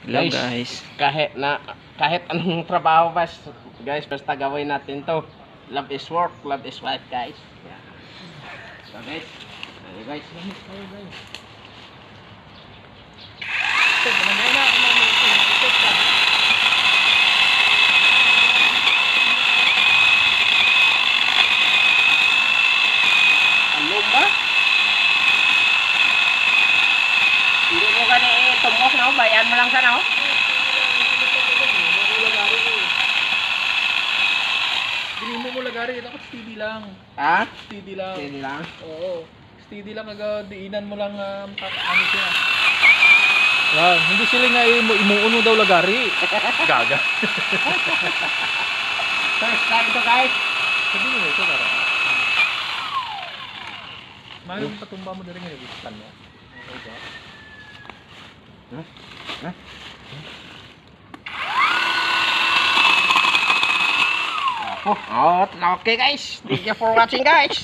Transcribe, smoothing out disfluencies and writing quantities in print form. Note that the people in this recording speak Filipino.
Hello guys. Kahit anong trabaho guys, basta gawin natin to. Love is work, love is life, guys. Yeah. So guys, guys. Ano ba? Hindi mo gani tumok, no? Bayan mo lang sana, no? Hindi mo lagari, dapat steady lang. Ha? Steady lang. Sige lang. Oo. Steady lang, diinan mo lang ano siya. Hindi sila nga imuuno daw lagari. Gaga. First time to, guys. Sabi mo ito, para. Mayroong patumba mo na rin ngayon, ibutan mo. Okay ba? Ha? Oh, okay guys. Thank you for watching, guys.